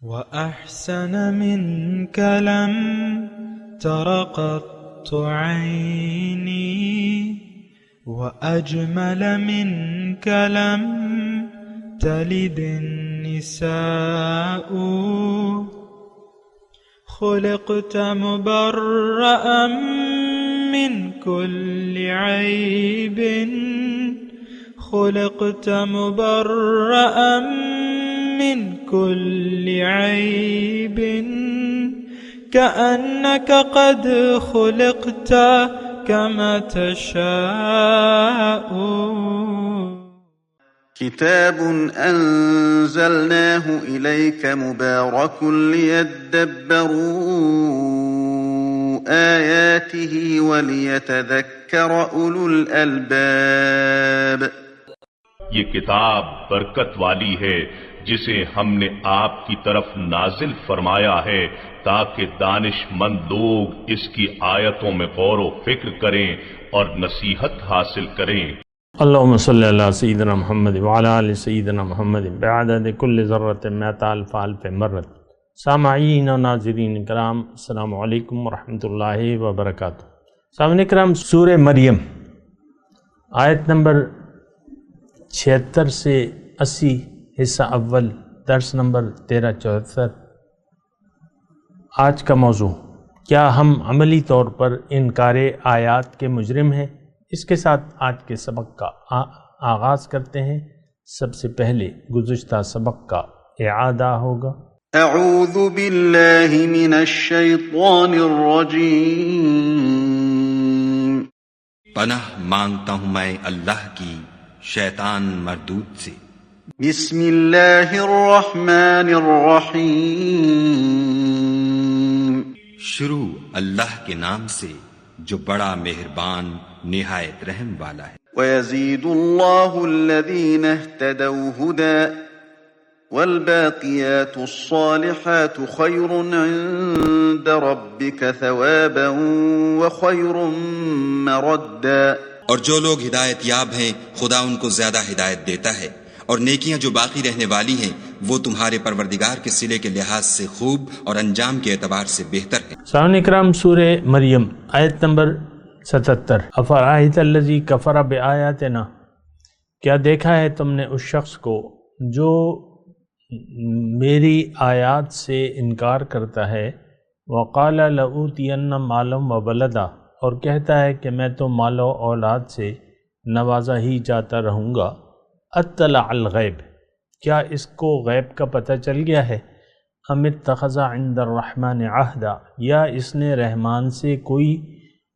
وأحسن منك لم تر قط عيني وأجمل منك لم تلد النساء خلقت مبرأ من كل عيب خلقت مبرأ من كل عيب كأنك قد خلقت كما تشاء. كتاب أنزلناه إليك مبارك ليدبروا آياته وليتذكر أولو الألباب. یہ کتاب برکت والی ہے جسے ہم نے آپ کی طرف نازل فرمایا ہے تاکہ دانش مند لوگ اس کی آیتوں میں غور و فکر کریں اور نصیحت حاصل کریں. اللہم صلی علی سیدنا محمد وعلی آل سیدنا محمد بعدد کل ذرۃ مئۃ الف الف مرۃ. سامعین و ناظرین کرام، السلام علیکم ورحمۃ اللہ وبرکاتہ. سامعین کرام، سورہ مریم آیت نمبر 76 سے 80، حصہ اول، درس نمبر 1374. آج کا موضوع: کیا ہم عملی طور پر انکار آیات کے مجرم ہیں؟ اس کے ساتھ آج کے سبق کا آغاز کرتے ہیں. سب سے پہلے گزشتہ سبق کا اعادہ ہوگا. اعوذ باللہ من الشیطان الرجیم. پناہ مانگتا ہوں میں اللہ کی شیطان مردود سے. بسم اللہ الرحمن الرحیم. شروع اللہ کے نام سے جو بڑا مہربان نہایت رحم والا ہے. وَيَزِيدُ اللَّهُ الَّذِينَ اهْتَدَوْا هُدًى وَالْبَاقِيَاتُ الصَّالِحَاتُ خَيْرٌ عِندَ رَبِّكَ ثَوَابًا وَخَيْرٌ مَّرَدًّا. اور جو لوگ ہدایت یاب ہیں خدا ان کو زیادہ ہدایت دیتا ہے، اور نیکیاں جو باقی رہنے والی ہیں وہ تمہارے پروردگار کے صلے کے لحاظ سے خوب اور انجام کے اعتبار سے بہتر ہے. سامعین کرام، سورہ مریم آیت نمبر 77. افرأیت الذی کفر بآیاتنا، کیا دیکھا ہے تم نے اس شخص کو جو میری آیات سے انکار کرتا ہے. وقال لأوتین مالا وولدا، اور کہتا ہے کہ میں تو مال و اولاد سے نوازا ہی جاتا رہوں گا. اطلع الغیب، کیا اس کو غیب کا پتہ چل گیا ہے؟ ام اتخذ عند الرحمن عہدا، یا اس نے رحمان سے کوئی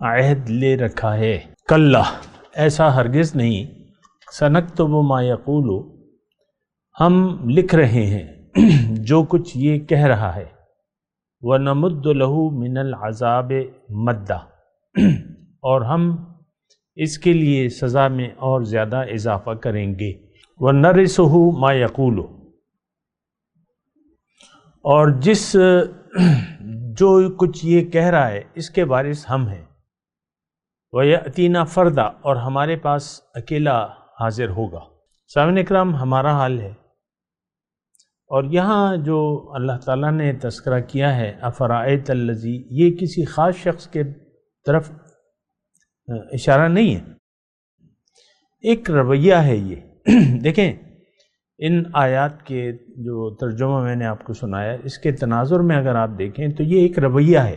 عہد لے رکھا ہے. کلا، ایسا ہرگز نہیں. سنکتب ما یقول، ہم لکھ رہے ہیں جو کچھ یہ کہہ رہا ہے. ونمد له من العذاب مدا، اور ہم اس کے لیے سزا میں اور زیادہ اضافہ کریں گے. وَنَرِثُهُ مَا يَقُولُ، اور جو کچھ یہ کہہ رہا ہے اس کے وارث ہم ہیں. وَيَأْتِينَا فَرْدًا، اور ہمارے پاس اکیلا حاضر ہوگا. سامعین اکرام، ہمارا حال ہے. اور یہاں جو اللہ تعالیٰ نے تذکرہ کیا ہے افرأیت الذی، یہ کسی خاص شخص کے طرف اشارہ نہیں ہے، ایک رویہ ہے یہ. دیکھیں، ان آیات کے جو ترجمہ میں نے آپ کو سنایا، اس کے تناظر میں اگر آپ دیکھیں تو یہ ایک رویہ ہے.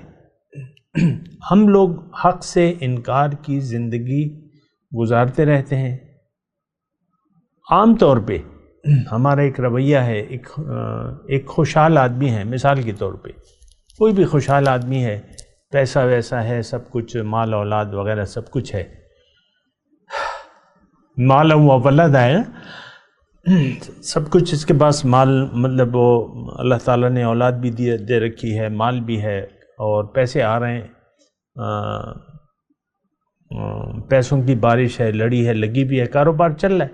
ہم لوگ حق سے انکار کی زندگی گزارتے رہتے ہیں. عام طور پہ ہمارا ایک رویہ ہے. ایک خوشحال آدمی ہے، مثال کے طور پہ کوئی بھی خوشحال آدمی ہے، پیسہ ویسا ہے، سب کچھ، مال اولاد وغیرہ سب کچھ ہے، مال و ولد ہے، سب کچھ اس کے پاس. مال مطلب وہ اللہ تعالیٰ نے اولاد بھی دے رکھی ہے، مال بھی ہے، اور پیسے آ رہے ہیں، پیسوں کی بارش ہے، لڑی ہے، لگی بھی ہے، کاروبار چل رہا ہے.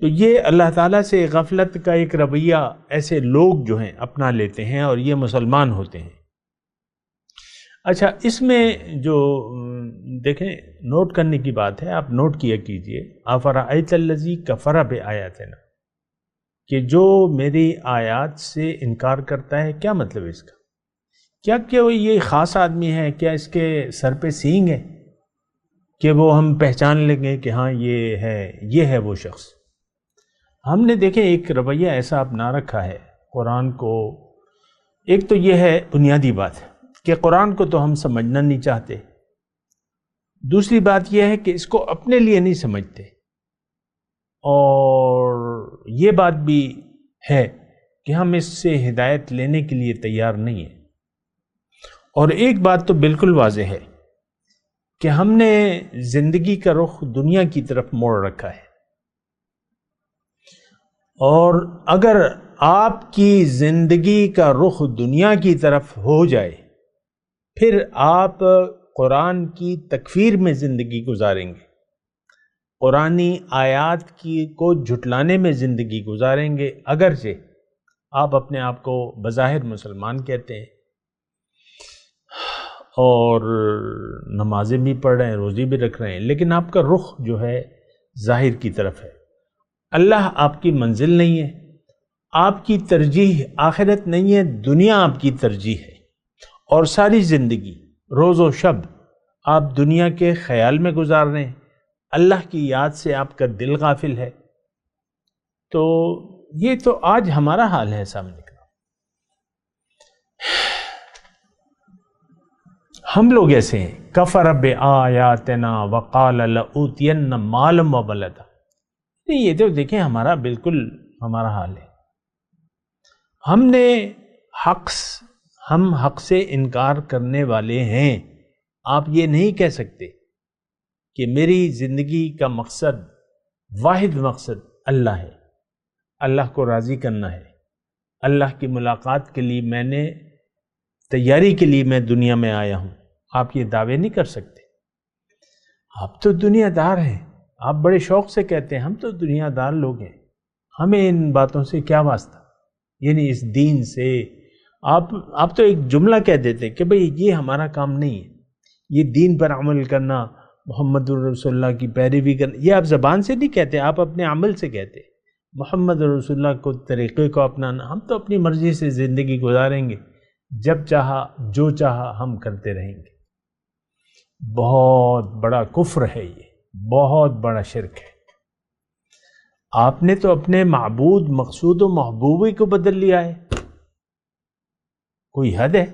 تو یہ اللہ تعالیٰ سے غفلت کا ایک رویہ ایسے لوگ جو ہیں اپنا لیتے ہیں، اور یہ مسلمان ہوتے ہیں. اچھا، اس میں جو دیکھیں نوٹ کرنے کی بات ہے، آپ نوٹ کیا کیجئے. افرأیت الذی کفر بآیاتنا، کہ جو میری آیات سے انکار کرتا ہے، کیا مطلب ہے اس کا؟ کیا وہ یہ خاص آدمی ہے؟ کیا اس کے سر پہ سینگ ہے کہ وہ ہم پہچان لیں گے کہ ہاں یہ ہے وہ شخص؟ ہم نے دیکھیں ایک رویہ ایسا اپنا رکھا ہے قرآن کو. ایک تو یہ ہے بنیادی بات کہ قرآن کو تو ہم سمجھنا نہیں چاہتے. دوسری بات یہ ہے کہ اس کو اپنے لیے نہیں سمجھتے، اور یہ بات بھی ہے کہ ہم اس سے ہدایت لینے کے لیے تیار نہیں ہیں. اور ایک بات تو بالکل واضح ہے کہ ہم نے زندگی کا رخ دنیا کی طرف موڑ رکھا ہے، اور اگر آپ کی زندگی کا رخ دنیا کی طرف ہو جائے پھر آپ قرآن کی تکفیر میں زندگی گزاریں گے، قرآنی آیات کو جھٹلانے میں زندگی گزاریں گے، اگرچہ آپ اپنے آپ کو بظاہر مسلمان کہتے ہیں اور نمازیں بھی پڑھ رہے ہیں، روزی بھی رکھ رہے ہیں، لیکن آپ کا رخ جو ہے ظاہر کی طرف ہے. اللہ آپ کی منزل نہیں ہے، آپ کی ترجیح آخرت نہیں ہے، دنیا آپ کی ترجیح ہے، اور ساری زندگی روز و شب آپ دنیا کے خیال میں گزار رہے ہیں، اللہ کی یاد سے آپ کا دل غافل ہے. تو یہ تو آج ہمارا حال ہے سامنے کا. ہم لوگ ایسے ہیں، کفر بآیاتنا وقال لأوتین مالا وولدا. نہیں، یہ تو دیکھیں ہمارا بالکل ہمارا حال ہے. ہم حق سے انکار کرنے والے ہیں. آپ یہ نہیں کہہ سکتے کہ میری زندگی کا مقصد، واحد مقصد اللہ ہے، اللہ کو راضی کرنا ہے، اللہ کی ملاقات کے لیے میں نے تیاری کے لیے میں دنیا میں آیا ہوں. آپ یہ دعوے نہیں کر سکتے. آپ تو دنیا دار ہیں، آپ بڑے شوق سے کہتے ہیں ہم تو دنیا دار لوگ ہیں، ہمیں ان باتوں سے کیا واسطہ، یعنی اس دین سے. آپ تو ایک جملہ کہہ دیتے کہ بھئی یہ ہمارا کام نہیں ہے، یہ دین پر عمل کرنا، محمد رسول اللہ کی پیروی کرنا، یہ آپ زبان سے نہیں کہتے، آپ اپنے عمل سے کہتے محمد رسول اللہ کو طریقے کو اپنانا. ہم تو اپنی مرضی سے زندگی گزاریں گے، جب چاہا جو چاہا ہم کرتے رہیں گے. بہت بڑا کفر ہے، یہ بہت بڑا شرک ہے. آپ نے تو اپنے معبود، مقصود و محبوبی کو بدل لیا ہے. کوئی حد ہے؟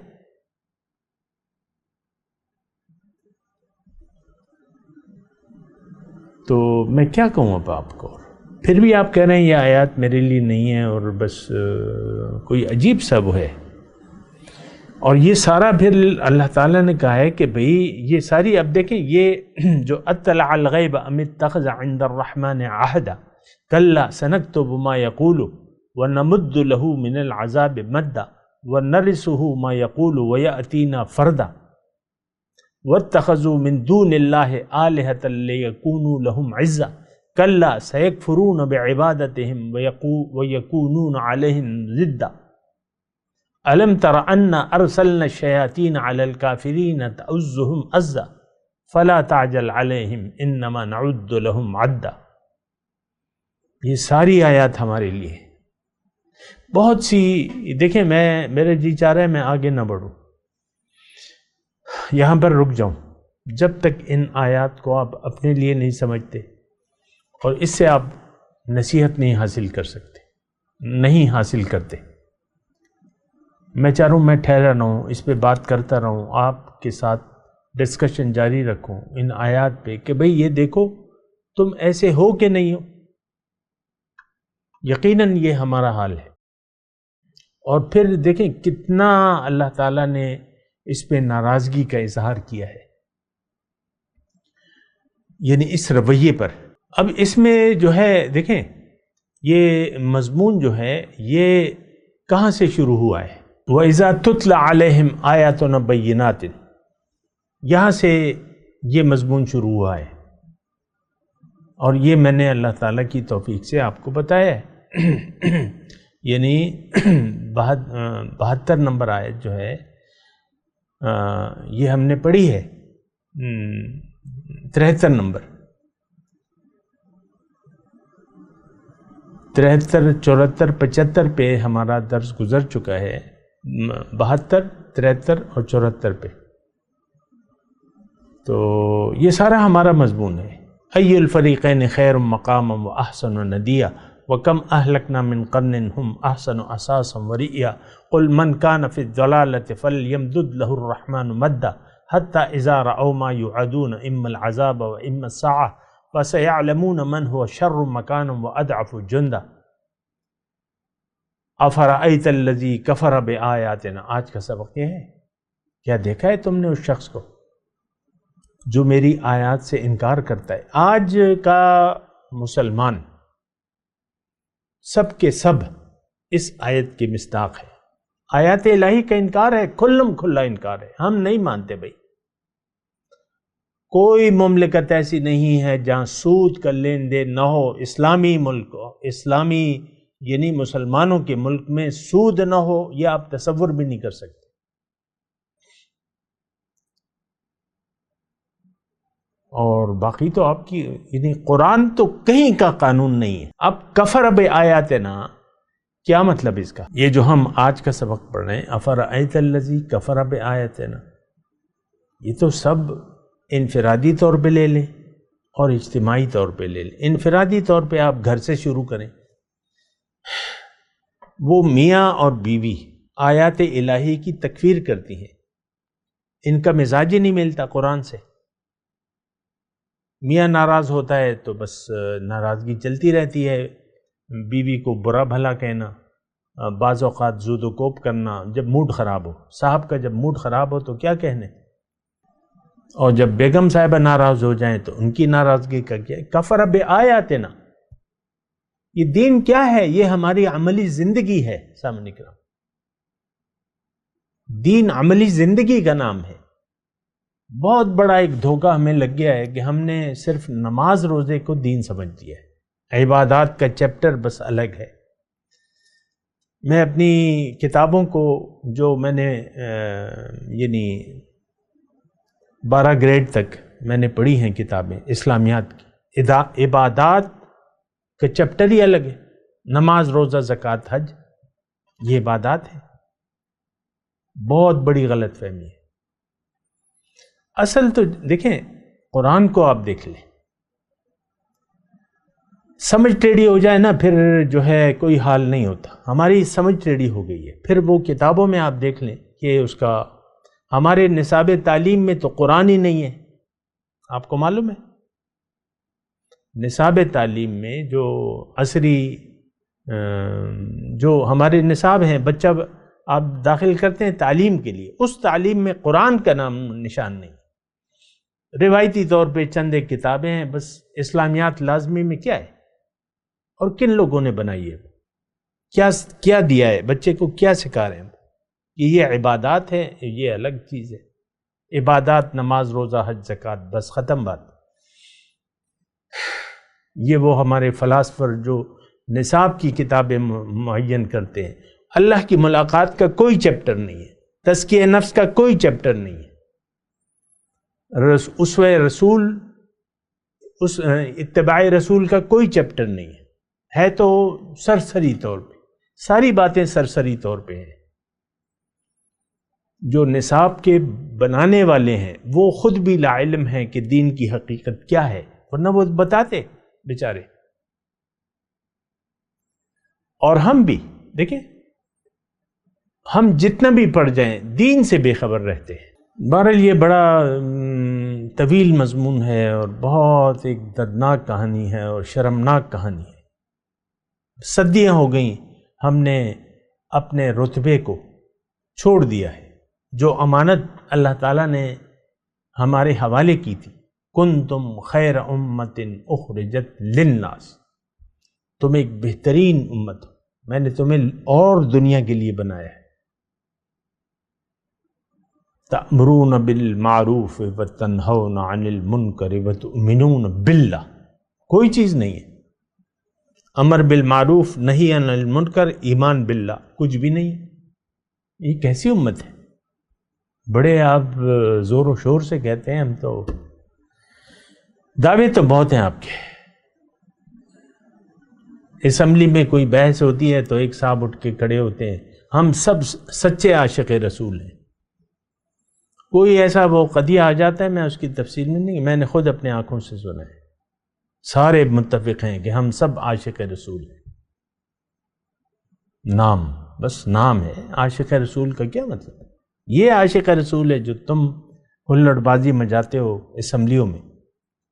تو میں کیا کہوں اب آپ کو؟ پھر بھی آپ کہہ رہے ہیں یہ آیات میرے لیے نہیں ہے، اور بس کوئی عجیب سا وہ ہے. اور یہ سارا پھر اللہ تعالیٰ نے کہا ہے کہ بھئی یہ ساری، اب دیکھیں یہ جو اطلع الغیب ام اتخذ عند الرحمن عہدا کلا سنکتب ما یقول ونمد له من العذاب مدا ونرثه ما یقول ویأتینا فردا واتخذوا من دون اللہ آلہۃ لیکونوا لهم عزا کلا سیکفرون بعبادتهم ویکونون علیہم ضدا ألم تر أن أرسلنا الشياطين على الكافرين تؤزهم أزا فلا تعجل عليهم إنما نعد لهم عدا. یہ ساری آیات ہمارے لیے بہت سی. دیکھیں میرے جی چاہ رہا ہے میں آگے نہ بڑھوں، یہاں پر رک جاؤں جب تک ان آیات کو آپ اپنے لیے نہیں سمجھتے اور اس سے آپ نصیحت نہیں حاصل کر سکتے، نہیں حاصل کرتے. میں چاہ رہا ہوں میں ٹھہرا رہا ہوں، اس پہ بات کرتا رہوں، آپ کے ساتھ ڈسکشن جاری رکھوں ان آیات پہ کہ بھئی یہ دیکھو تم ایسے ہو کہ نہیں ہو. یقیناً یہ ہمارا حال ہے. اور پھر دیکھیں کتنا اللہ تعالیٰ نے اس پہ ناراضگی کا اظہار کیا ہے، یعنی اس رویے پر. اب اس میں جو ہے دیکھیں یہ مضمون جو ہے یہ کہاں سے شروع ہوا ہے؟ وَإِذَا تُتْلَى عَلَيْهِمْ آيَاتُنَا بَيِّنَاتٍ، یہاں سے یہ مضمون شروع ہوا ہے. اور یہ میں نے اللہ تعالیٰ کی توفیق سے آپ کو بتایا ہے. یعنی 72 نمبر آیت جو ہے یہ ہم نے پڑھی ہے. 73 نمبر 73, 74, 75 پہ ہمارا درس گزر چکا ہے، 72، 73 اور 74 پہ، تو یہ سارا ہمارا مضمون ہے۔ ای الفریقین خیر مقاما و احسن ندیا وکم اہلکنا من قرن ہم احسن اساسا ورئیا قل من کان فی الضلالۃ فلیمدد لہ الرحمن مدا حتی اذا رأوا ما یوعدون اما العذاب و اما الساعہ فسیعلمون من هو شر مکانا و اضعف جندا افرأیت الذی کفر بآیاتنا۔ آج کا سبق یہ ہے، کیا دیکھا ہے تم نے اس شخص کو جو میری آیات سے انکار کرتا ہے؟ آج کا مسلمان سب کے سب اس آیت کی مصداق ہے۔ آیات الہی کا انکار ہے، کھلم کھلا انکار ہے، ہم نہیں مانتے بھائی۔ کوئی مملکت ایسی نہیں ہے جہاں سود کا لین دین نہ ہو، اسلامی ملک ہو، اسلامی یعنی مسلمانوں کے ملک میں سود نہ ہو، یہ آپ تصور بھی نہیں کر سکتے۔ اور باقی تو آپ کی یعنی قرآن تو کہیں کا قانون نہیں ہے۔ اب کفر بآیاتنا کیا مطلب اس کا؟ یہ جو ہم آج کا سبق پڑھ رہے ہیں، افرأیت الذی کفر بآیاتنا، یہ تو سب انفرادی طور پہ لے لیں اور اجتماعی طور پہ لے لیں۔ انفرادی طور پہ آپ گھر سے شروع کریں، وہ میاں اور بیوی آیات الہی کی تکفیر کرتی ہیں، ان کا مزاج ہی نہیں ملتا قرآن سے۔ میاں ناراض ہوتا ہے تو بس ناراضگی چلتی رہتی ہے، بیوی کو برا بھلا کہنا، بعض اوقات زود و کوب کرنا جب موڈ خراب ہو۔ صاحب کا جب موڈ خراب ہو تو کیا کہنے، اور جب بیگم صاحبہ ناراض ہو جائیں تو ان کی ناراضگی کا کیا؟ کفر بآیاتنا، یہ دین کیا ہے؟ یہ ہماری عملی زندگی ہے سامنے اکرام۔ دین عملی زندگی کا نام ہے۔ بہت بڑا ایک دھوکہ ہمیں لگ گیا ہے کہ ہم نے صرف نماز روزے کو دین سمجھ دیا ہے، عبادات کا چیپٹر بس الگ ہے۔ میں اپنی کتابوں کو جو میں نے یعنی 12 گریڈ تک میں نے پڑھی ہیں کتابیں اسلامیات کی، عبادات کا چیپٹر ہی الگ ہے۔ نماز روزہ زکوٰۃ حج یہ عبادات ہے، بہت بڑی غلط فہمی ہے۔ اصل تو دیکھیں، قرآن کو آپ دیکھ لیں، سمجھ ٹیڑھی ہو جائے نا پھر جو ہے کوئی حال نہیں ہوتا۔ ہماری سمجھ ٹیڑھی ہو گئی ہے، پھر وہ کتابوں میں آپ دیکھ لیں کہ اس کا ہمارے نصاب تعلیم میں تو قرآن ہی نہیں ہے۔ آپ کو معلوم ہے نصاب تعلیم میں جو عصری جو ہمارے نصاب ہیں، بچہ آپ داخل کرتے ہیں تعلیم کے لیے، اس تعلیم میں قرآن کا نام نشان نہیں۔ روایتی طور پہ چند ایک کتابیں ہیں بس۔ اسلامیات لازمی میں کیا ہے اور کن لوگوں نے بنائی ہے، کیا دیا ہے بچے کو، کیا سکھا رہے ہیں کہ یہ عبادات ہے، یہ الگ چیز ہے۔ عبادات نماز روزہ حج زکوٰۃ، بس ختم بات۔ یہ وہ ہمارے فلاسفر جو نصاب کی کتابیں معین کرتے ہیں، اللہ کی ملاقات کا کوئی چیپٹر نہیں ہے، تزکیہ نفس کا کوئی چیپٹر نہیں ہے، اسوہ رسول اس اتباع رسول کا کوئی چیپٹر نہیں ہے تو سرسری طور پہ ساری باتیں سرسری طور پہ ہیں۔ جو نصاب کے بنانے والے ہیں وہ خود بھی لا علم ہیں کہ دین کی حقیقت کیا ہے، ورنہ وہ بتاتے بیچارے۔ اور ہم بھی دیکھیں، ہم جتنا بھی پڑھ جائیں دین سے بے خبر رہتے ہیں۔ بہرحال یہ بڑا طویل مضمون ہے اور بہت ایک دردناک کہانی ہے اور شرمناک کہانی ہے۔ صدیاں ہو گئیں ہم نے اپنے رتبے کو چھوڑ دیا ہے، جو امانت اللہ تعالیٰ نے ہمارے حوالے کی تھی۔ کنتم خیر امت اخرجت للناس، تم ایک بہترین امت ہو، میں نے تمہیں اور دنیا کے لیے بنایا ہے۔ تأمرون بالمعروف وتنہون عن المنکر وتؤمنون باللہ، کوئی چیز نہیں ہے۔ امر بالمعروف نہی عن المنکر، ایمان باللہ کچھ بھی نہیں ہے۔ یہ کیسی امت ہے؟ بڑے آپ زور و شور سے کہتے ہیں، ہم تو دعوے تو بہت ہیں آپ کے۔ اسمبلی میں کوئی بحث ہوتی ہے تو ایک صاحب اٹھ کے کھڑے ہوتے ہیں، ہم سب سچے عاشق رسول ہیں. کوئی ایسا وہ قضیہ آ جاتا ہے، میں اس کی تفصیل میں نہیں، میں نے خود اپنے آنکھوں سے سنا ہے، سارے متفق ہیں کہ ہم سب عاشق رسول ہیں. نام، بس نام ہے. عاشق رسول کا کیا مطلب ہے؟ یہ عاشق رسول ہے جو تم ہلڑ بازی مچاتے ہو اسمبلیوں میں،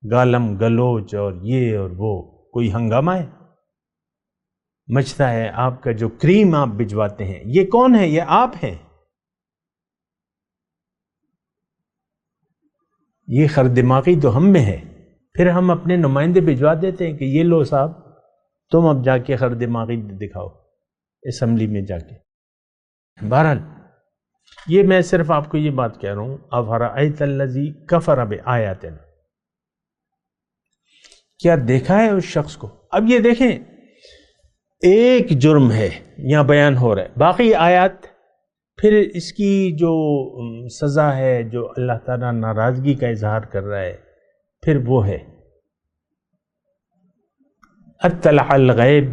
گالم گلوچ اور یہ اور وہ، کوئی ہنگامہ ہے مچتا ہے. آپ کا جو کریم آپ بھجواتے ہیں، یہ کون ہے؟ یہ آپ ہیں. یہ خردماغی تو ہم میں ہے. پھر ہم اپنے نمائندے بھجوا دیتے ہیں کہ یہ لو صاحب، تم اب جا کے خردماغی دکھاؤ اسمبلی میں جا کے. بہرحال یہ میں صرف آپ کو یہ بات کہہ رہا ہوں، افرأیت الذی کفر بآیاتنا، کیا دیکھا ہے اس شخص کو؟ اب یہ دیکھیں، ایک جرم ہے یہاں بیان ہو رہا ہے، باقی آیات پھر اس کی جو سزا ہے، جو اللہ تعالیٰ ناراضگی کا اظہار کر رہا ہے، پھر وہ ہے اطلع الغیب،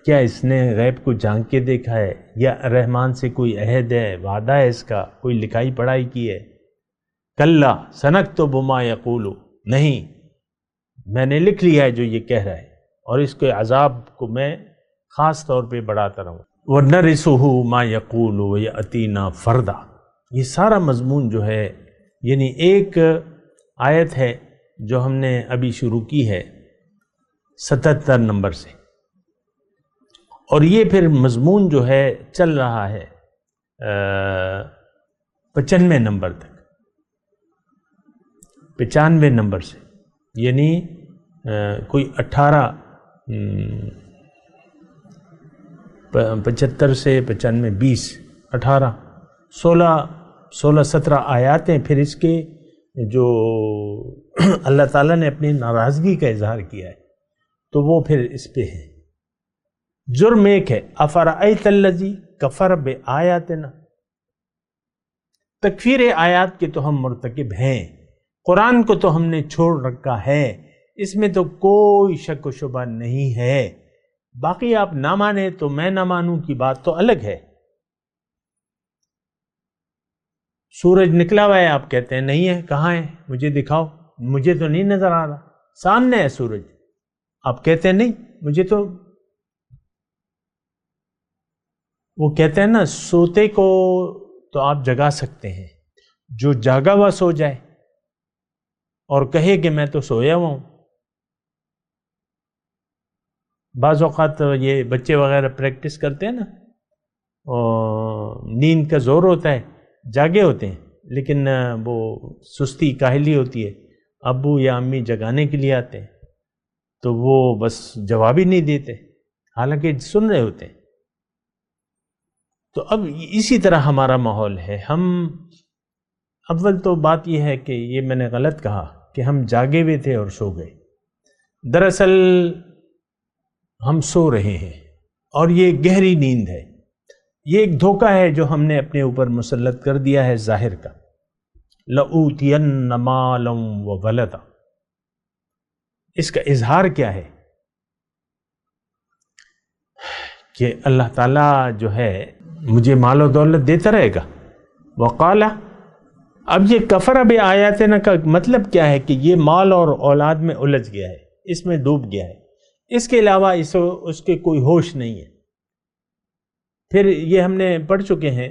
کیا اس نے غیب کو جھانک کے دیکھا ہے، یا رحمان سے کوئی عہد ہے، وعدہ ہے اس کا، کوئی لکھائی پڑھائی کی ہے؟ کلا سنکتب ما یقول، نہیں، میں نے لکھ لیا ہے جو یہ کہہ رہا ہے، اور اس کے عذاب کو میں خاص طور پہ بڑھاتا رہوں. وَنَرِثُهُ مَا يَقُولُ وَيَأْتِينَا فَرْدًا. یہ سارا مضمون جو ہے، یعنی ایک آیت ہے جو ہم نے ابھی شروع کی ہے 77 نمبر سے، اور یہ پھر مضمون جو ہے چل رہا ہے 95 نمبر تک، 95 نمبر سے، یعنی کوئی 75 سے 95 20 18 16 17 آیات ہیں. پھر اس کے جو اللہ تعالیٰ نے اپنی ناراضگی کا اظہار کیا ہے تو وہ پھر اس پہ ہے. جرم ایک ہے افرأیت الذی کفر بآیاتنا، تکفیر آیات کے تو ہم مرتکب ہیں، قرآن کو تو ہم نے چھوڑ رکھا ہے، اس میں تو کوئی شک و شبہ نہیں ہے. باقی آپ نہ مانیں تو میں نہ مانوں کی بات تو الگ ہے. سورج نکلا ہوا ہے، آپ کہتے ہیں نہیں ہے، کہاں ہے؟ مجھے دکھاؤ. مجھے تو نہیں نظر آ رہا، سامنے ہے سورج. آپ کہتے ہیں نہیں، مجھے تو، وہ کہتے ہیں نا سوتے کو تو آپ جگا سکتے ہیں، جو جاگا ہوا سو جائے اور کہے کہ میں تو سویا ہوا ہوں. بعض اوقات یہ بچے وغیرہ پریکٹس کرتے ہیں نا، نیند کا زور ہوتا ہے، جاگے ہوتے ہیں لیکن وہ سستی کاہلی ہوتی ہے، ابو یا امی جگانے کے لیے آتے ہیں تو وہ بس جواب ہی نہیں دیتے حالانکہ سن رہے ہوتے ہیں. تو اب اسی طرح ہمارا ماحول ہے. ہم اول تو بات یہ ہے کہ یہ میں نے غلط کہا کہ ہم جاگے ہوئے تھے اور سو گئے. دراصل ہم سو رہے ہیں اور یہ گہری نیند ہے. یہ ایک دھوکہ ہے جو ہم نے اپنے اوپر مسلط کر دیا ہے ظاہر کا. لَأُوتِيَنَّ مَالًا وَوَلَدًا، اس کا اظہار کیا ہے کہ اللہ تعالیٰ جو ہے مجھے مال و دولت دیتا رہے گا. وقال، اب یہ کفر بآیاتنا کا مطلب کیا ہے کہ یہ مال اور اولاد میں الجھ گیا ہے، اس میں ڈوب گیا ہے، اس کے علاوہ اس کے کوئی ہوش نہیں ہے. پھر یہ ہم نے پڑھ چکے ہیں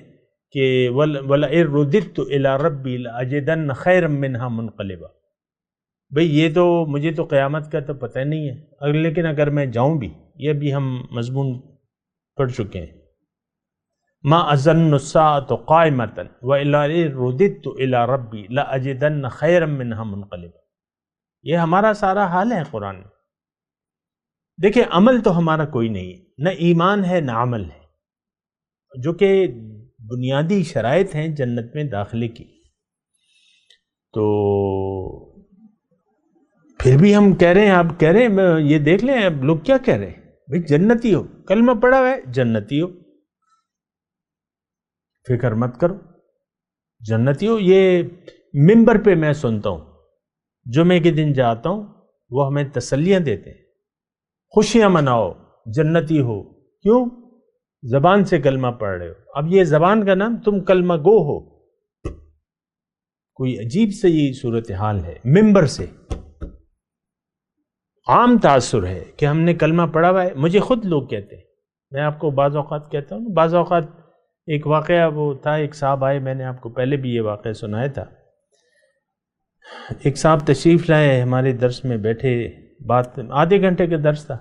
کہ وَلَئِن رُدِدتُّ إِلَىٰ رَبِّي لَأَجِدَنَّ خَيْرًا مِّنْهَا مُنْقَلِبًا. بھئی یہ تو مجھے تو قیامت کا تو پتہ نہیں ہے، لیکن اگر میں جاؤں بھی، یہ بھی ہم مضمون پڑھ چکے ہیں. ما أظن الساعة قائمة وَإِلَىٰ رُدِدتُّ إِلَىٰ رَبِّي لَأَجِدَنَّ خَيْرًا مِّنْهَا مُنْقَلِبًا. یہ ہمارا سارا حال ہے قرآن میں. دیکھیں عمل تو ہمارا کوئی نہیں ہے، نہ ایمان ہے نہ عمل ہے، جو کہ بنیادی شرائط ہیں جنت میں داخلے کی. تو پھر بھی ہم کہہ رہے ہیں، آپ کہہ رہے ہیں، یہ دیکھ لیں اب لوگ کیا کہہ رہے ہیں، بھئی جنتی ہو، کلمہ پڑھا ہوا ہے جنتی ہو، فکر مت کرو جنتی ہو. یہ ممبر پہ میں سنتا ہوں، جمعے کے دن جاتا ہوں، وہ ہمیں تسلیاں دیتے ہیں، خوشیاں مناؤ، جنتی ہو. کیوں؟ زبان سے کلمہ پڑھ رہے ہو. اب یہ زبان کا نام تم کلمہ گو ہو. کوئی عجیب سے یہ صورتحال ہے. ممبر سے عام تاثر ہے کہ ہم نے کلمہ پڑھا ہوا ہے. مجھے خود لوگ کہتے ہیں، میں آپ کو بعض اوقات کہتا ہوں، بعض اوقات ایک واقعہ وہ تھا، ایک صاحب آئے، میں نے آپ کو پہلے بھی یہ واقعہ سنایا تھا. ایک صاحب تشریف لائے، ہمارے درس میں بیٹھے، بات آدھے گھنٹے کا درس تھا.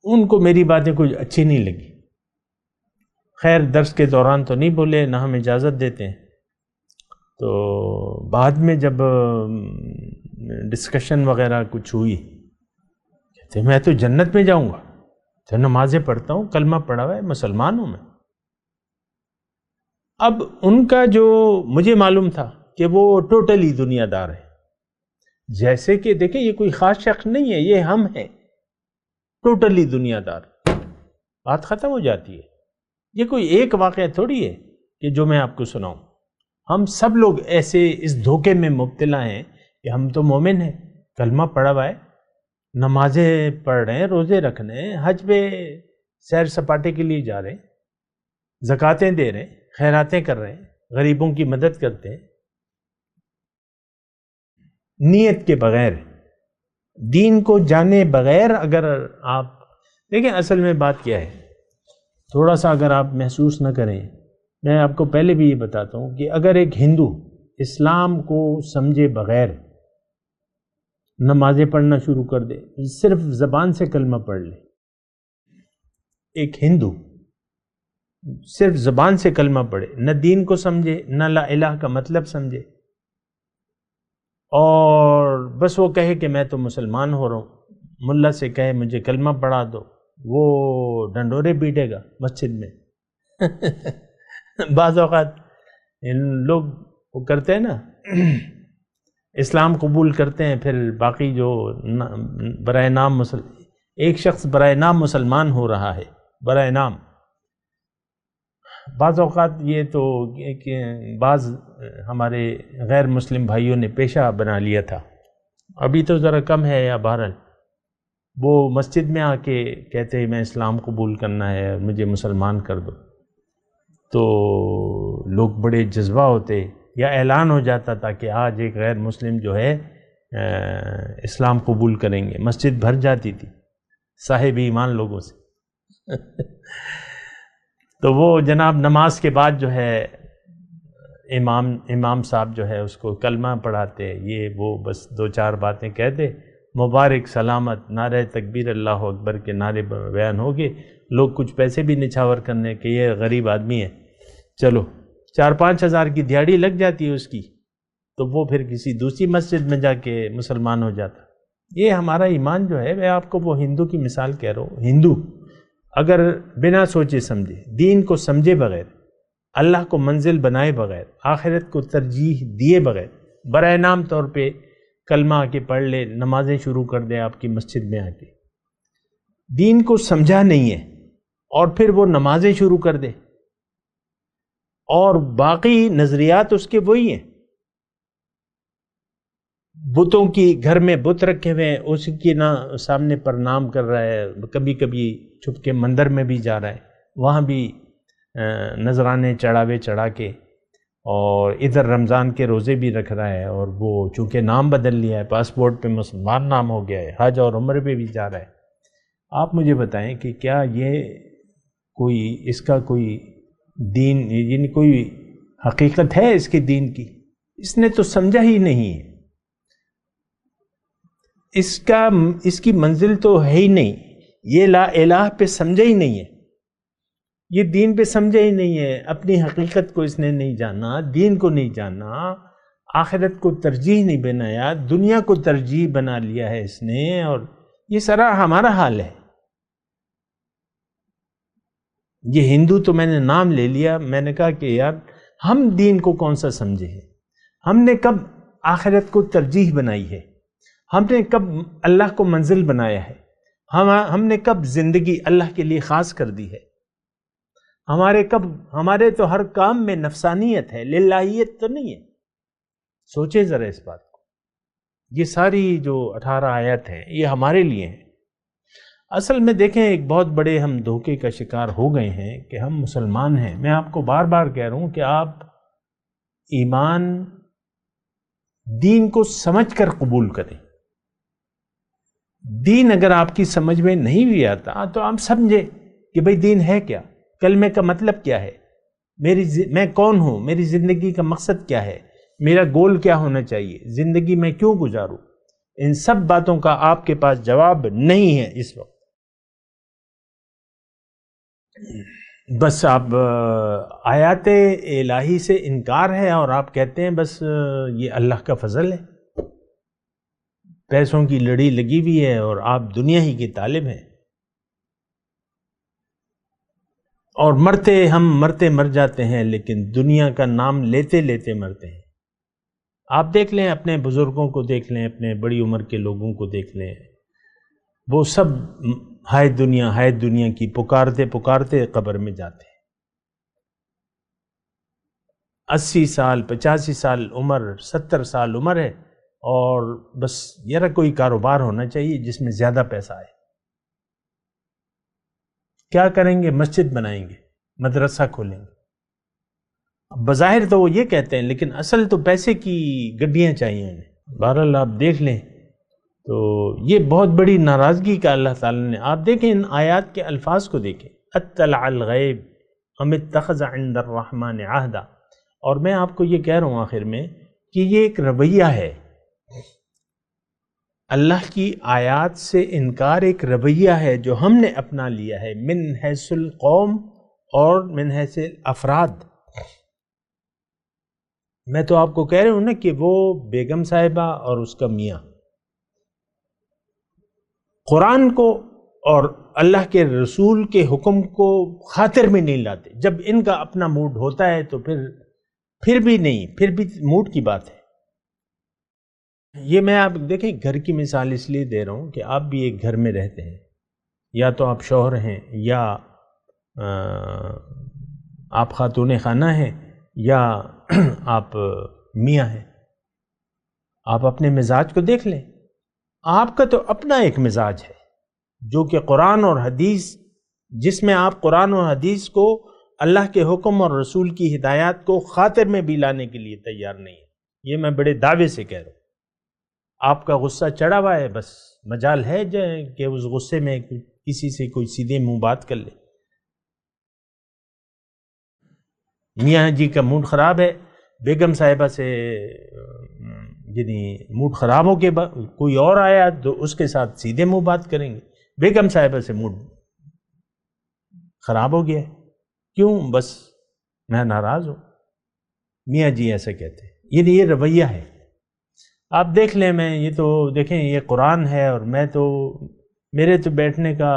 ان کو میری باتیں کچھ اچھی نہیں لگی. خیر درس کے دوران تو نہیں بولے، نہ ہم اجازت دیتے ہیں. تو بعد میں جب ڈسکشن وغیرہ کچھ ہوئی، کہتے میں تو جنت میں جاؤں گا، تو نمازیں پڑھتا ہوں، کلمہ پڑھا ہوا ہے، مسلمان ہوں میں. اب ان کا جو مجھے معلوم تھا کہ وہ ٹوٹلی دنیا دار ہے. جیسے کہ دیکھیں یہ کوئی خاص شخص نہیں ہے، یہ ہم ہیں، ٹوٹلی دنیا دار. بات ختم ہو جاتی ہے. یہ کوئی ایک واقعہ تھوڑی ہے کہ جو میں آپ کو سناؤں. ہم سب لوگ ایسے اس دھوکے میں مبتلا ہیں کہ ہم تو مومن ہیں، کلمہ پڑھا ہوا ہے، نمازیں پڑھ رہے ہیں، روزے رکھ رہے ہیں، حج پہ سیر سپاٹے کے لیے جا رہے ہیں، زکاتیں دے رہے ہیں، خیراتیں کر رہے ہیں، غریبوں کی مدد کرتے ہیں. نیت کے بغیر، دین کو جانے بغیر اگر آپ دیکھیں، اصل میں بات کیا ہے، تھوڑا سا اگر آپ محسوس نہ کریں، میں آپ کو پہلے بھی یہ بتاتا ہوں کہ اگر ایک ہندو اسلام کو سمجھے بغیر نمازیں پڑھنا شروع کر دے، صرف زبان سے کلمہ پڑھ لے، ایک ہندو صرف زبان سے کلمہ پڑھے، نہ دین کو سمجھے، نہ لا الہ کا مطلب سمجھے، اور بس وہ کہے کہ میں تو مسلمان ہو رہا ہوں، ملا سے کہے مجھے کلمہ پڑھا دو، وہ ڈنڈورے پیٹے گا مسجد میں. بعض اوقات ان لوگ وہ کرتے ہیں نا، اسلام قبول کرتے ہیں، پھر باقی جو برائے نام ایک شخص برائے نام مسلمان ہو رہا ہے، برائے نام. بعض اوقات یہ تو بعض ہمارے غیر مسلم بھائیوں نے پیشہ بنا لیا تھا، ابھی تو ذرا کم ہے، یا بہرحال وہ مسجد میں آ کے کہتے ہیں میں اسلام قبول کرنا ہے، مجھے مسلمان کر دو. تو لوگ بڑے جذبہ ہوتے، یا اعلان ہو جاتا تھا کہ آج ایک غیر مسلم جو ہے اسلام قبول کریں گے، مسجد بھر جاتی تھی صاحب ایمان لوگوں سے. تو وہ جناب نماز کے بعد جو ہے امام صاحب جو ہے اس کو کلمہ پڑھاتے، یہ وہ بس دو چار باتیں کہتے، مبارک سلامت، نعرہ تکبیر اللہ اکبر کے نعرے بیان ہو گئے. لوگ کچھ پیسے بھی نچھاور کرنے کہ یہ غریب آدمی ہے، چلو 4-5 ہزار کی دیہڑی لگ جاتی ہے اس کی، تو وہ پھر کسی دوسری مسجد میں جا کے مسلمان ہو جاتا. یہ ہمارا ایمان جو ہے، میں آپ کو وہ ہندو کی مثال کہہ رہا ہوں. ہندو اگر بنا سوچے سمجھے، دین کو سمجھے بغیر، اللہ کو منزل بنائے بغیر، آخرت کو ترجیح دیے بغیر، برائے نام طور پہ کلمہ آ کے پڑھ لے، نمازیں شروع کر دے آپ کی مسجد میں آ کے، دین کو سمجھا نہیں ہے، اور پھر وہ نمازیں شروع کر دے، اور باقی نظریات اس کے وہی ہیں. بتوں کی گھر میں بت رکھے ہوئے ہیں، اس کی نہ سامنے پرنام کر رہا ہے، کبھی کبھی چھپ کے مندر میں بھی جا رہا ہے، وہاں بھی نذرانے چڑھاوے چڑھا کے، اور ادھر رمضان کے روزے بھی رکھ رہا ہے، اور وہ چونکہ نام بدل لیا ہے، پاسپورٹ پہ مسلمان نام ہو گیا ہے، حج اور عمرے پہ بھی جا رہا ہے. آپ مجھے بتائیں کہ کیا یہ کوئی اس کا کوئی دین، یعنی کوئی حقیقت ہے اس کے دین کی؟ اس نے تو سمجھا ہی نہیں ہے، اس کی منزل تو ہے ہی نہیں. یہ لا الہ پہ سمجھا ہی نہیں ہے، یہ دین پہ سمجھا ہی نہیں ہے، اپنی حقیقت کو اس نے نہیں جانا، دین کو نہیں جانا، آخرت کو ترجیح نہیں بنایا، دنیا کو ترجیح بنا لیا ہے اس نے. اور یہ سارا ہمارا حال ہے. یہ ہندو تو میں نے نام لے لیا، میں نے کہا کہ یار ہم دین کو کون سا سمجھے ہیں؟ ہم نے کب آخرت کو ترجیح بنائی ہے؟ ہم نے کب اللہ کو منزل بنایا ہے؟ ہم نے کب زندگی اللہ کے لیے خاص کر دی ہے؟ ہمارے تو ہر کام میں نفسانیت ہے، للہیت تو نہیں ہے. سوچیں ذرا اس بات کو. یہ ساری جو 18 آیت ہیں یہ ہمارے لیے ہیں. اصل میں دیکھیں ایک بہت بڑے ہم دھوکے کا شکار ہو گئے ہیں کہ ہم مسلمان ہیں. میں آپ کو بار بار کہہ رہا ہوں کہ آپ ایمان دین کو سمجھ کر قبول کریں. دین اگر آپ کی سمجھ میں نہیں بھی آتا تو آپ سمجھیں کہ بھئی دین ہے کیا، کلمے کا مطلب کیا ہے، میں کون ہوں، میری زندگی کا مقصد کیا ہے، میرا گول کیا ہونا چاہیے، زندگی میں کیوں گزاروں. ان سب باتوں کا آپ کے پاس جواب نہیں ہے اس وقت. بس آپ آیات الہی سے انکار ہے اور آپ کہتے ہیں بس یہ اللہ کا فضل ہے، پیسوں کی لڑی لگی ہوئی ہے اور آپ دنیا ہی کے طالب ہیں. اور ہم مرتے مر جاتے ہیں لیکن دنیا کا نام لیتے لیتے مرتے ہیں. آپ دیکھ لیں، اپنے بزرگوں کو دیکھ لیں، اپنے بڑی عمر کے لوگوں کو دیکھ لیں، وہ سب ہائے دنیا کی پکارتے پکارتے قبر میں جاتے ہیں. 80 سال 85 سال عمر، 70 سال عمر ہے اور بس یار کوئی کاروبار ہونا چاہیے جس میں زیادہ پیسہ آئے. کیا کریں گے؟ مسجد بنائیں گے، مدرسہ کھولیں گے. بظاہر تو وہ یہ کہتے ہیں لیکن اصل تو پیسے کی گڈیاں چاہیے انہیں. بہرحال آپ دیکھ لیں تو یہ بہت بڑی ناراضگی کا اللہ تعالیٰ نے. آپ دیکھیں ان آیات کے الفاظ کو دیکھیں، اطلع الغیب ام اتخذ عند الرحمن عہدا. اور میں آپ کو یہ کہہ رہا ہوں آخر میں کہ یہ ایک رویہ ہے. اللہ کی آیات سے انکار ایک رویہ ہے جو ہم نے اپنا لیا ہے من حیث القوم اور من حیث الافراد. میں تو آپ کو کہہ رہا ہوں نا کہ وہ بیگم صاحبہ اور اس کا میاں قرآن کو اور اللہ کے رسول کے حکم کو خاطر میں نہیں لاتے. جب ان کا اپنا موڈ ہوتا ہے تو پھر بھی نہیں، پھر بھی موڈ کی بات ہے. یہ میں آپ دیکھیں گھر کی مثال اس لیے دے رہا ہوں کہ آپ بھی ایک گھر میں رہتے ہیں، یا تو آپ شوہر ہیں یا آپ خاتون خانہ ہیں یا آپ میاں ہیں. آپ اپنے مزاج کو دیکھ لیں. آپ کا تو اپنا ایک مزاج ہے جو کہ قرآن اور حدیث، جس میں آپ قرآن اور حدیث کو، اللہ کے حکم اور رسول کی ہدایات کو خاطر میں بھی لانے کے لیے تیار نہیں ہے. یہ میں بڑے دعوے سے کہہ رہا ہوں. آپ کا غصہ چڑھا ہوا ہے، بس مجال ہے کہ اس غصے میں کسی سے کوئی سیدھے منہ بات کر لے. میاں جی کا موڈ خراب ہے، بیگم صاحبہ سے یعنی موڈ خراب ہو کے کوئی اور آیا تو اس کے ساتھ سیدھے منہ بات کریں گے. بیگم صاحبہ سے موڈ خراب ہو گیا، کیوں؟ بس میں ناراض ہوں. میاں جی ایسا کہتے ہیں. یہ رویہ ہے. آپ دیکھ لیں، میں یہ تو دیکھیں یہ قرآن ہے اور میرے تو بیٹھنے کا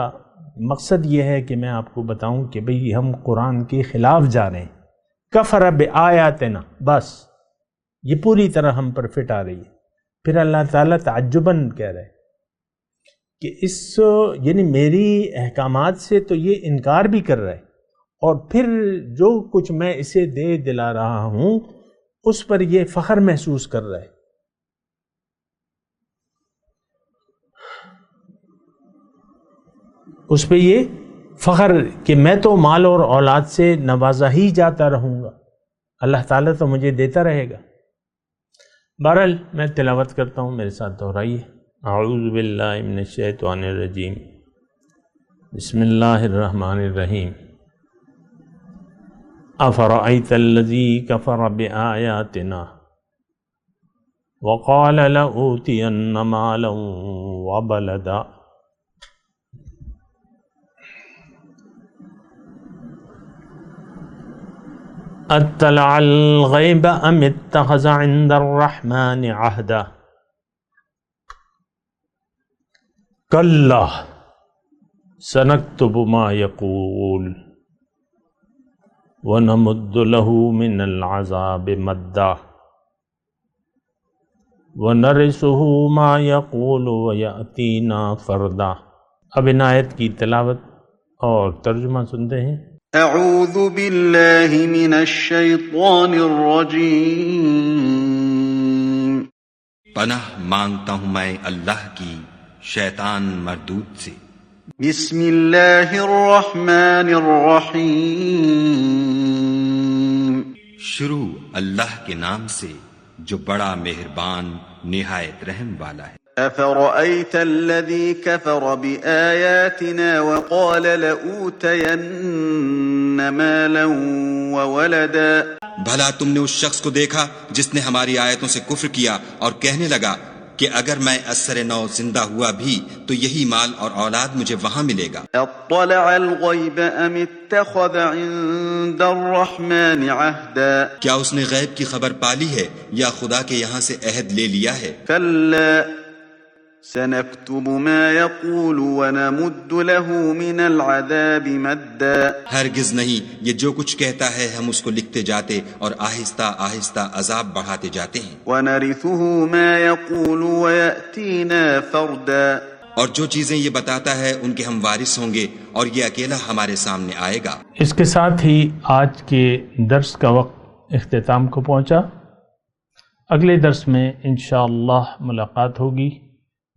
مقصد یہ ہے کہ میں آپ کو بتاؤں کہ بھئی ہم قرآن کے خلاف جا رہے ہیں. کفر بآیاتنا، بس یہ پوری طرح ہم پر فٹ آ رہی ہے. پھر اللہ تعالیٰ تعجباً کہہ رہے کہ یعنی میری احکامات سے تو یہ انکار بھی کر رہا ہے اور پھر جو کچھ میں اسے دے دلا رہا ہوں اس پر یہ فخر محسوس کر رہا ہے. اس پہ یہ فخر کہ میں تو مال اور اولاد سے نوازا ہی جاتا رہوں گا، اللہ تعالیٰ تو مجھے دیتا رہے گا. بہرحال میں تلاوت کرتا ہوں، میرے ساتھ دہرائیے. اعوذ باللہ من الشیطان الرجیم، بسم اللہ الرحمن الرحیم. افرأیت الذی کفر بآیاتنا وقال لأوتین مالا وولدا. اطلع الغیب ام اتخذ عند الرحمن عہدا. کلا سنکتب ما یقول ونمد له من العذاب مدا ونرثه ما یقول ویأتینا فردا. اب ان آیت کی تلاوت اور ترجمہ سنتے ہیں. اعوذ باللہ من الشیطان الرجیم. پناہ مانگتا ہوں میں اللہ کی شیطان مردود سے. بسم اللہ الرحمن الرحیم شروع اللہ کے نام سے جو بڑا مہربان نہایت رحم والا ہے۔ أفرأيت الذي كفر بآياتنا وقال لأوتين مالا وولدا بھلا تم نے اس شخص کو دیکھا جس نے ہماری آیتوں سے کفر کیا اور کہنے لگا کہ اگر میں اثر نو زندہ ہوا بھی تو یہی مال اور اولاد مجھے وہاں ملے گا۔ اطلع الغیب ام اتخذ عند الرحمن عہدا کیا اس نے غیب کی خبر پالی ہے یا خدا کے یہاں سے عہد لے لیا ہے؟ کلا سنكتب ما يقول ونمد له من العذاب مدا ہرگز نہیں، یہ جو کچھ کہتا ہے ہم اس کو لکھتے جاتے اور آہستہ آہستہ عذاب بڑھاتے جاتے ہیں۔ ونرثه ما يقول ويأتينا فردا اور جو چیزیں یہ بتاتا ہے ان کے ہم وارث ہوں گے اور یہ اکیلا ہمارے سامنے آئے گا۔ اس کے ساتھ ہی آج کے درس کا وقت اختتام کو پہنچا۔ اگلے درس میں انشاءاللہ ملاقات ہوگی۔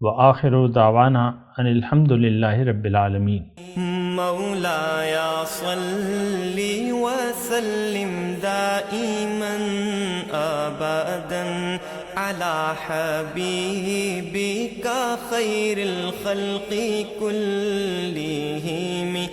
وآخر دعوانا ان الحمد للہ رب العالمین۔ مولاي صل وسلم دائما ابدا على حبيبك خير الخلق كلهم